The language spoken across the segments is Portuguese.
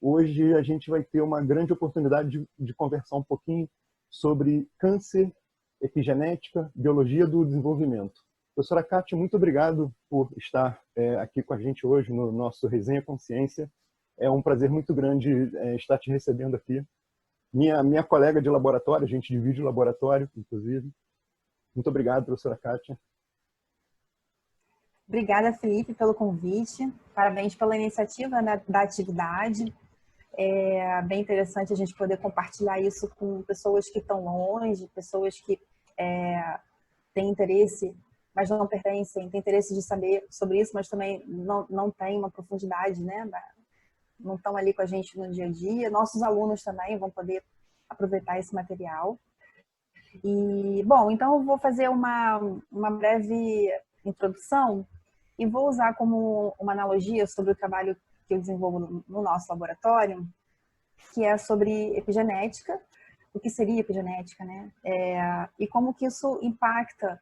Hoje a gente vai ter uma grande oportunidade de conversar um pouquinho sobre câncer, epigenética, biologia do desenvolvimento. Professora Kátia, muito obrigado por estar aqui com a gente hoje no nosso Resenha Consciência. É um prazer muito grande estar te recebendo aqui. Minha colega de laboratório, a gente divide o laboratório, inclusive. Muito obrigado, professora Kátia. Obrigada, Felipe, pelo convite. Parabéns pela iniciativa da atividade. É bem interessante a gente poder compartilhar isso com pessoas que estão longe, pessoas que têm interesse, mas não pertencem, têm interesse de saber sobre isso, mas também não têm uma profundidade, né? Não estão ali com a gente no dia a dia. Nossos alunos também vão poder aproveitar esse material. E, bom, então eu vou fazer uma breve introdução e vou usar como uma analogia sobre o trabalho que eu desenvolvo no nosso laboratório, que é sobre epigenética, o que seria epigenética, né? E como que isso impacta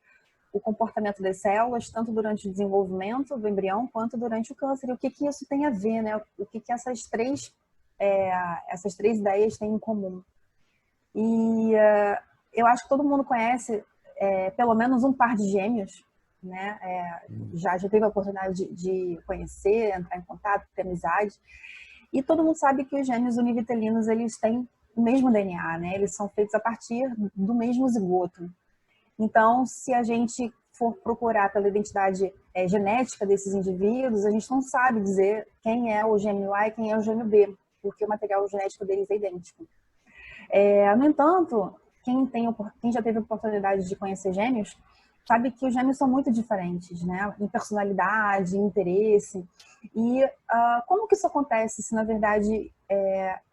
o comportamento das células, tanto durante o desenvolvimento do embrião, quanto durante o câncer. E o que que isso tem a ver, né? O que que essas três ideias têm em comum. E eu acho que todo mundo conhece pelo menos um par de gêmeos, né? Já teve a oportunidade de conhecer, entrar em contato, ter amizade. E todo mundo sabe que os gêmeos univitelinos, eles têm o mesmo DNA, né? Eles são feitos a partir do mesmo zigoto. Então, se a gente for procurar pela identidade genética desses indivíduos, a gente não sabe dizer quem é o gêmeo A e quem é o gêmeo B, porque o material genético deles é idêntico. No entanto, quem já teve a oportunidade de conhecer gêmeos, sabe que os gêmeos são muito diferentes, né? Em personalidade, em interesse. E como que isso acontece se, na verdade,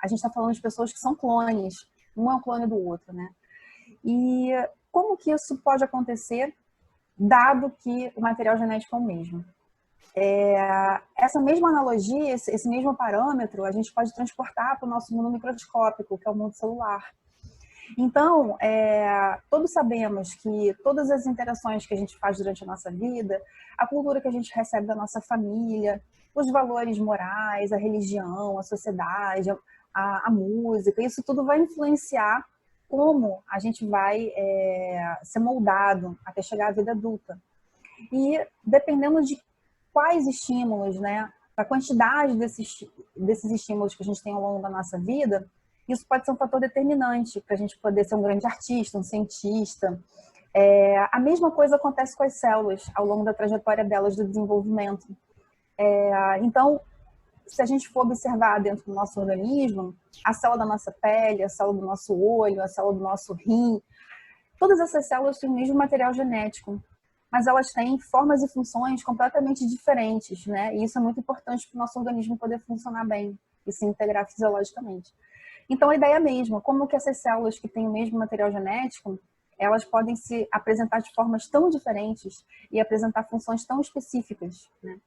a gente está falando de pessoas que são clones, um é um clone do outro, né? E como que isso pode acontecer, dado que o material genético é o mesmo? Essa mesma analogia, esse mesmo parâmetro, a gente pode transportar para o nosso mundo microscópico, que é o mundo celular. Então, todos sabemos que todas as interações que a gente faz durante a nossa vida, a cultura que a gente recebe da nossa família, os valores morais, a religião, a sociedade, a música, isso tudo vai influenciar como a gente vai ser moldado até chegar à vida adulta. E dependendo de quais estímulos, né, a quantidade desses estímulos que a gente tem ao longo da nossa vida, isso pode ser um fator determinante para a gente poder ser um grande artista, um cientista. A mesma coisa acontece com as células ao longo da trajetória delas do desenvolvimento. Então, se a gente for observar dentro do nosso organismo, a célula da nossa pele, a célula do nosso olho, a célula do nosso rim, todas essas células têm o mesmo material genético, mas elas têm formas e funções completamente diferentes, né? E isso é muito importante para o nosso organismo poder funcionar bem e se integrar fisiologicamente. Então, a ideia é a mesma, como que essas células que têm o mesmo material genético, elas podem se apresentar de formas tão diferentes e apresentar funções tão específicas, né?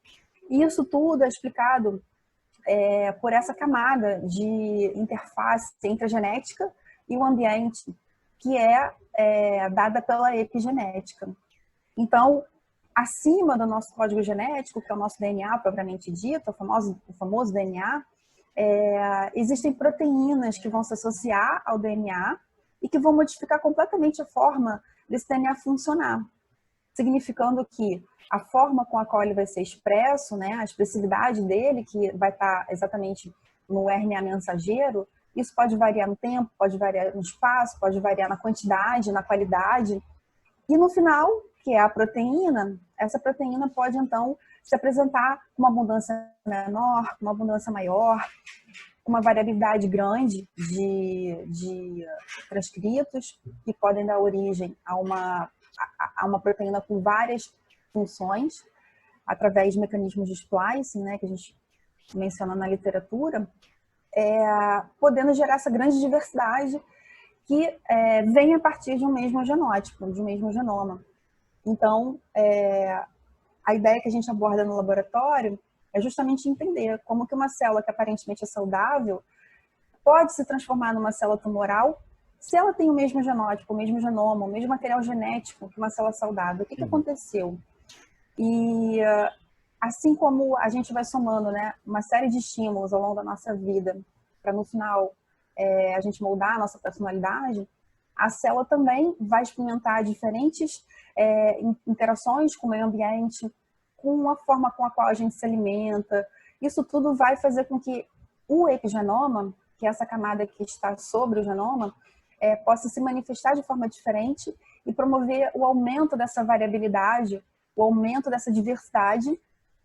E isso tudo é explicado por essa camada de interface entre a genética e o ambiente, que é dada pela epigenética. Então, acima do nosso código genético, que é o nosso DNA propriamente dito, o famoso DNA, existem proteínas que vão se associar ao DNA e que vão modificar completamente a forma desse DNA funcionar, significando que a forma com a qual ele vai ser expresso, né, a expressividade dele, que vai estar exatamente no RNA mensageiro, isso pode variar no tempo, pode variar no espaço, pode variar na quantidade, na qualidade. E no final, que é a proteína, essa proteína pode então se apresentar com uma abundância menor, com uma abundância maior, com uma variabilidade grande de transcritos que podem dar origem a uma proteína com várias funções, através de mecanismos de splicing, né, que a gente menciona na literatura, podendo gerar essa grande diversidade que vem a partir de um mesmo genótipo, de um mesmo genoma. Então, a ideia que a gente aborda no laboratório é justamente entender como que uma célula que aparentemente é saudável pode se transformar numa célula tumoral se ela tem o mesmo genótipo, o mesmo genoma, o mesmo material genético que uma célula saudável. O que aconteceu? E assim como a gente vai somando, né, uma série de estímulos ao longo da nossa vida para no final a gente moldar a nossa personalidade, a célula também vai experimentar diferentes interações com o meio ambiente, com a forma com a qual a gente se alimenta. Isso tudo vai fazer com que o epigenoma, que é essa camada que está sobre o genoma, possa se manifestar de forma diferente e promover o aumento dessa variabilidade, o aumento dessa diversidade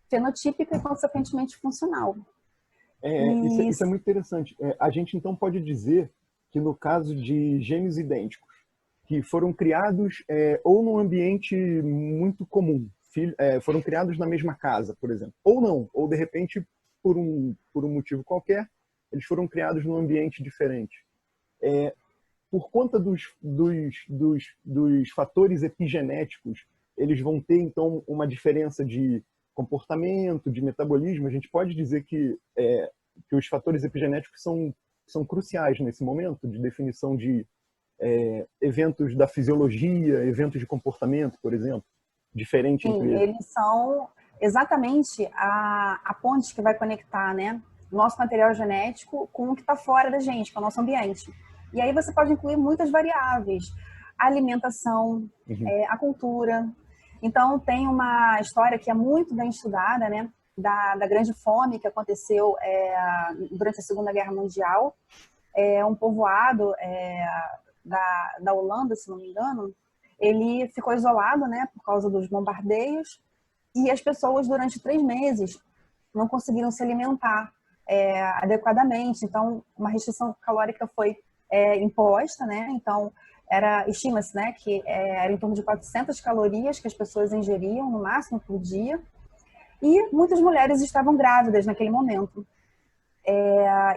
fenotípica e, consequentemente, funcional. Isso é muito interessante. A gente, então, pode dizer que, no caso de gêmeos idênticos, que foram criados ou num ambiente muito comum, foram criados na mesma casa, por exemplo, ou não, ou, de repente, por um motivo qualquer, eles foram criados num ambiente diferente. Por conta dos fatores epigenéticos, eles vão ter, então, uma diferença de comportamento, de metabolismo. A gente pode dizer que os fatores epigenéticos são cruciais nesse momento de definição de eventos da fisiologia, eventos de comportamento, por exemplo, diferente entre eles. Eles são exatamente a ponte que vai conectar, né, nosso material genético com o que está fora da gente, com o nosso ambiente. E aí você pode incluir muitas variáveis, a alimentação, a cultura. Então, tem uma história que é muito bem estudada, né, da grande fome que aconteceu durante a Segunda Guerra Mundial. Um povoado da Holanda, se não me engano, ele ficou isolado, né, por causa dos bombardeios, e as pessoas, durante 3 meses, não conseguiram se alimentar adequadamente. Então, uma restrição calórica foi imposta, né? Então, estima-se, né, que era em torno de 400 calorias que as pessoas ingeriam, no máximo, por dia. E muitas mulheres estavam grávidas naquele momento.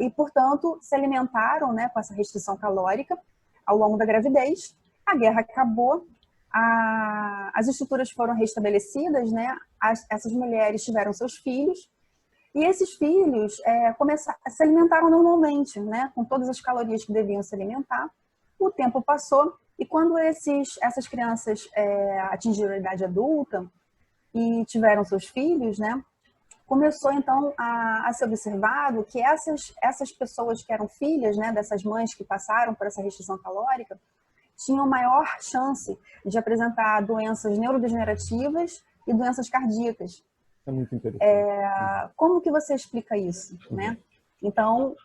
E, portanto, se alimentaram, né, com essa restrição calórica ao longo da gravidez. A guerra acabou, as estruturas foram restabelecidas, né? Essas mulheres tiveram seus filhos, e esses filhos se alimentaram normalmente, né, com todas as calorias que deviam se alimentar. O tempo passou, e quando essas crianças atingiram a idade adulta e tiveram seus filhos, né, começou então a ser observado que essas pessoas que eram filhas, né, dessas mães que passaram por essa restrição calórica tinham maior chance de apresentar doenças neurodegenerativas e doenças cardíacas. É muito interessante. Como que você explica isso, né? Então,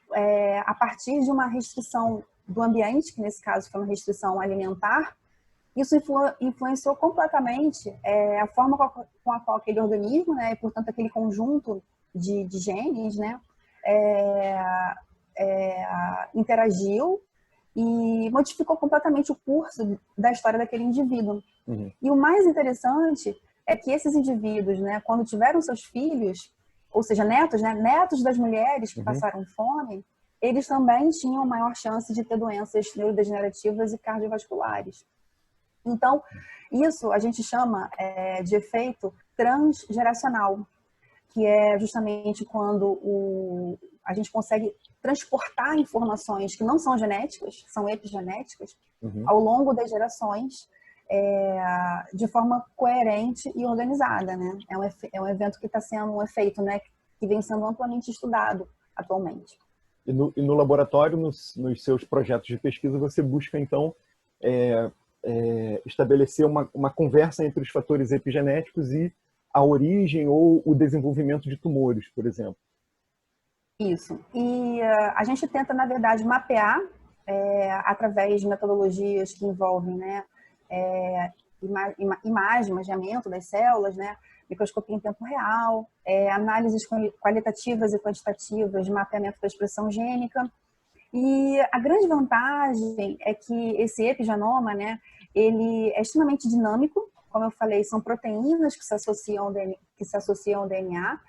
a partir de uma restrição do ambiente, que nesse caso foi uma restrição alimentar, isso influenciou completamente a forma com a qual aquele organismo, né, e portanto aquele conjunto de genes, né, interagiu e modificou completamente o curso da história daquele indivíduo. E o mais interessante é que esses indivíduos, né, quando tiveram seus filhos, ou seja, netos, né, netos das mulheres que passaram fome, eles também tinham maior chance de ter doenças neurodegenerativas e cardiovasculares. Então, isso a gente chama de efeito transgeracional, que é justamente quando a gente consegue transportar informações que não são genéticas, são epigenéticas, ao longo das gerações, de forma coerente e organizada, né? É um evento que está sendo um efeito, né, que vem sendo amplamente estudado atualmente. E no laboratório, nos seus projetos de pesquisa, você busca, então, estabelecer uma conversa entre os fatores epigenéticos e a origem ou o desenvolvimento de tumores, por exemplo. Isso. E a gente tenta, na verdade, mapear através de metodologias que envolvem, né, imagem, imageamento das células, né, microscopia em tempo real, análises qualitativas e quantitativas de mapeamento da expressão gênica. E a grande vantagem é que esse epigenoma, né, ele é extremamente dinâmico. Como eu falei, são proteínas que se associam ao DNA.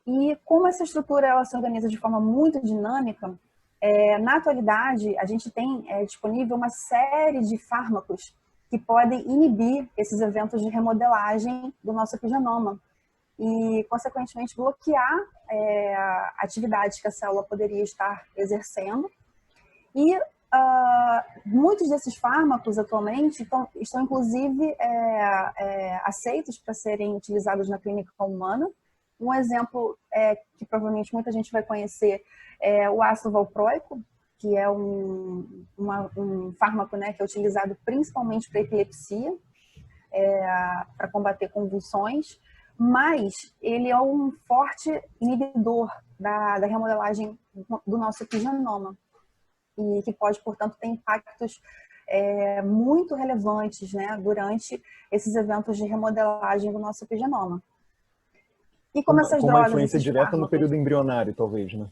E como essa estrutura ela se organiza de forma muito dinâmica, na atualidade a gente tem disponível uma série de fármacos que podem inibir esses eventos de remodelagem do nosso epigenoma e, consequentemente, bloquear atividades que a célula poderia estar exercendo. E muitos desses fármacos atualmente estão inclusive aceitos para serem utilizados na clínica humana. Um exemplo que provavelmente muita gente vai conhecer é o ácido valproico, que é um fármaco, né, que é utilizado principalmente para epilepsia, para combater convulsões, mas ele é um forte inibidor da remodelagem do nosso epigenoma e que pode, portanto, ter impactos muito relevantes, né, durante esses eventos de remodelagem do nosso epigenoma. E como essas Com uma drogas, influência esses direta no fármacos, período embrionário, talvez, né?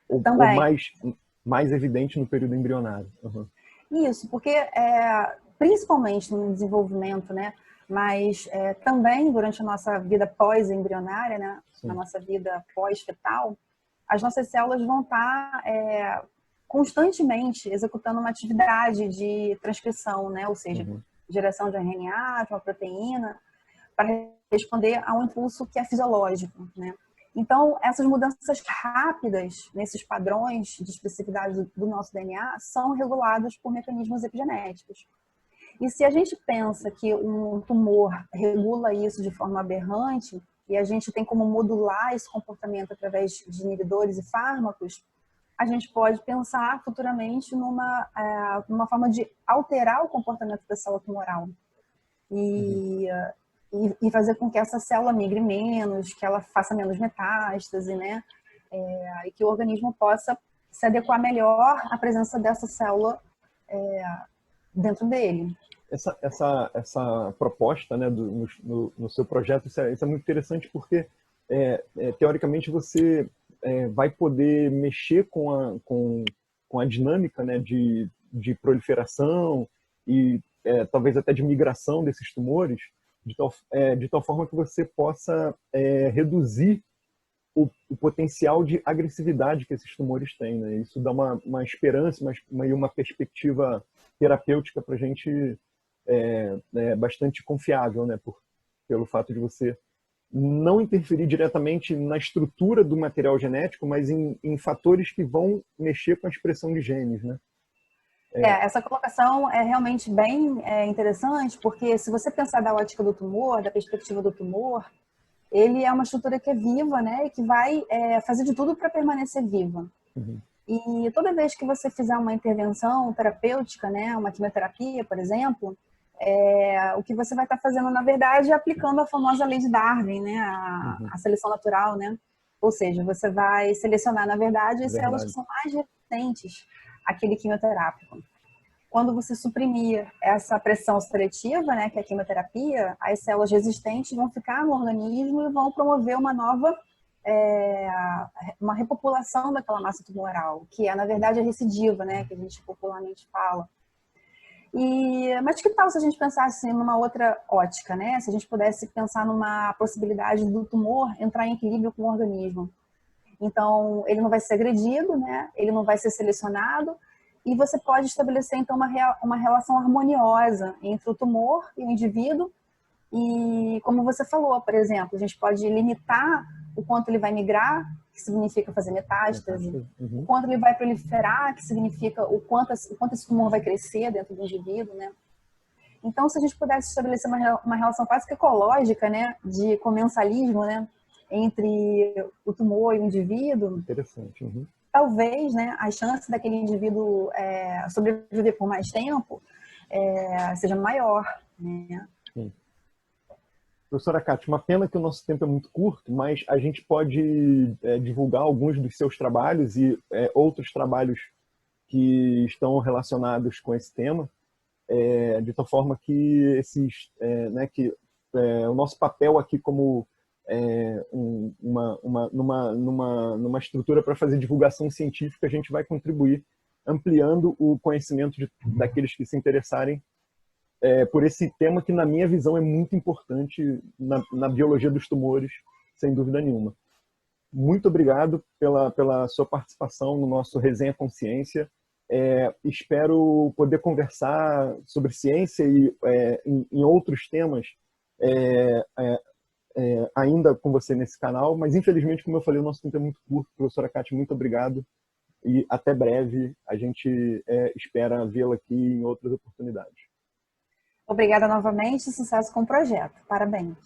Ou também. mais evidente no período embrionário. Isso, porque principalmente no desenvolvimento, né, mas também durante a nossa vida pós-embrionária, né, na nossa vida pós-fetal, as nossas células vão estar constantemente executando uma atividade de transcrição, né, ou seja, geração de RNA, de uma proteína, para responder a um impulso que é fisiológico, né? Então, essas mudanças rápidas nesses padrões de especificidade do nosso DNA são reguladas por mecanismos epigenéticos. E se a gente pensa que um tumor regula isso de forma aberrante, e a gente tem como modular esse comportamento através de inibidores e fármacos, a gente pode pensar futuramente numa forma de alterar o comportamento da célula tumoral. E fazer com que essa célula migre menos, que ela faça menos metástase, né? E que o organismo possa se adequar melhor à presença dessa célula dentro dele. Essa proposta, né, no seu projeto, isso é muito interessante porque, teoricamente, você vai poder mexer com a dinâmica, né, de proliferação e talvez até de migração desses tumores, de tal forma que você possa reduzir o potencial de agressividade que esses tumores têm, né? Isso dá uma esperança, uma perspectiva terapêutica para a gente bastante confiável, né? Pelo fato de você não interferir diretamente na estrutura do material genético, mas em fatores que vão mexer com a expressão de genes, né? Essa colocação é realmente bem interessante, porque se você pensar da ótica do tumor, da perspectiva do tumor, ele é uma estrutura que é viva, né, e que vai fazer de tudo para permanecer viva. E toda vez que você fizer uma intervenção terapêutica, né, uma quimioterapia, por exemplo, o que você vai estar fazendo, na verdade, é aplicando a famosa lei de Darwin, né, a seleção natural, né? Ou seja, você vai selecionar, na verdade, as células que são mais resistentes àquele quimioterápico. Quando você suprimir essa pressão seletiva, né, que é a quimioterapia, as células resistentes vão ficar no organismo e vão promover uma repopulação daquela massa tumoral, que é, na verdade, a recidiva, né, que a gente popularmente fala. Mas que tal se a gente pensasse numa outra ótica, né? Se a gente pudesse pensar numa possibilidade do tumor entrar em equilíbrio com o organismo. Então, ele não vai ser agredido, né? Ele não vai ser selecionado, e você pode estabelecer, então, uma relação harmoniosa entre o tumor e o indivíduo. E, como você falou, por exemplo, a gente pode limitar o quanto ele vai migrar, que significa fazer metástase, o quanto ele vai proliferar, que significa o quanto esse tumor vai crescer dentro do indivíduo, né? Então, se a gente pudesse estabelecer uma relação quase que ecológica, né, de comensalismo, né, entre o tumor e o indivíduo, interessante. Talvez, né, a chance daquele indivíduo sobreviver por mais tempo seja maior, né? Sim. Professora Kátia, uma pena que o nosso tempo é muito curto, mas a gente pode divulgar alguns dos seus trabalhos e outros trabalhos que estão relacionados com esse tema, de tal forma que o nosso papel aqui como numa estrutura para fazer divulgação científica, a gente vai contribuir ampliando o conhecimento daqueles que se interessarem por esse tema que, na minha visão, é muito importante na biologia dos tumores, sem dúvida nenhuma. Muito obrigado pela sua participação no nosso Resenha Consciência. Espero poder conversar sobre ciência e em outros temas ainda com você nesse canal, mas infelizmente, como eu falei, o nosso tempo é muito curto. Professora Kátia, muito obrigado e até breve. A gente espera vê-la aqui em outras oportunidades. Obrigada novamente e sucesso com o projeto. Parabéns.